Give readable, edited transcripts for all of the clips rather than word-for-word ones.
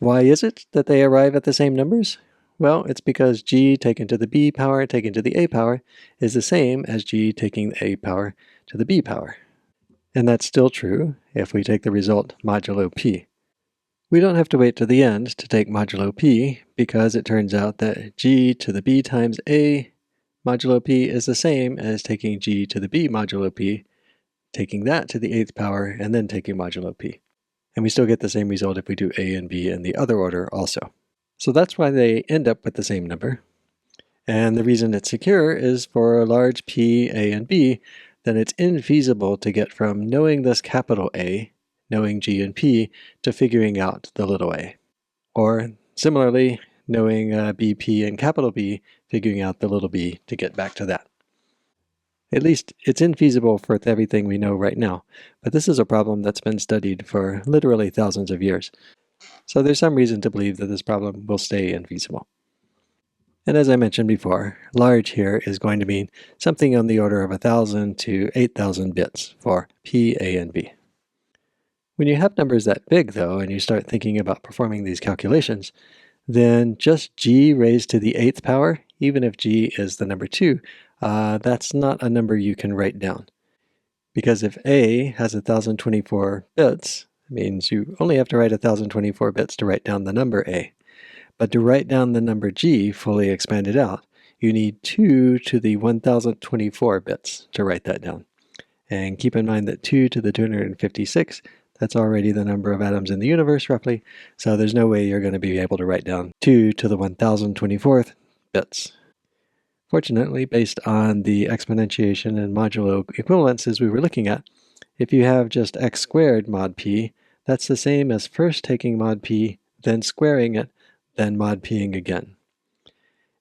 Why is it that they arrive at the same numbers? Well, it's because g taken to the b power taken to the a power is the same as g taking the a power to the b power. And that's still true if we take the result modulo p. We don't have to wait to the end to take modulo p, because it turns out that g to the b times a modulo p is the same as taking g to the b modulo p, taking that to the 8th power, and then taking modulo p. And we still get the same result if we do a and b in the other order also. So that's why they end up with the same number. And the reason it's secure is for a large p, a, and b, then it's infeasible to get from knowing this capital A, knowing g and p, to figuring out the little a. Or similarly, knowing BP and capital B, figuring out the little b to get back to that. At least it's infeasible for everything we know right now, but this is a problem that's been studied for literally thousands of years. So there's some reason to believe that this problem will stay infeasible. And as I mentioned before, large here is going to mean something on the order of 1,000 to 8,000 bits for P, A, and B. When you have numbers that big, though, and you start thinking about performing these calculations, then just g raised to the 8th power, even if g is the number 2, that's not a number you can write down. Because if a has 1,024 bits, it means you only have to write 1,024 bits to write down the number a. But to write down the number g fully expanded out, you need 2 to the 1,024 bits to write that down. And keep in mind that 2 to the 256, that's already the number of atoms in the universe, roughly, so there's no way you're going to be able to write down 2 to the 1,024th bits. Fortunately, based on the exponentiation and modulo equivalences we were looking at, if you have just x squared mod p, that's the same as first taking mod p, then squaring it, then mod ping again.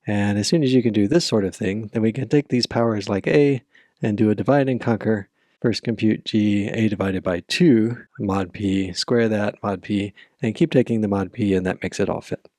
And as soon as you can do this sort of thing, then we can take these powers like a and do a divide and conquer. First compute g, a divided by 2, mod p, square that, mod p, and keep taking the mod p, and that makes it all fit.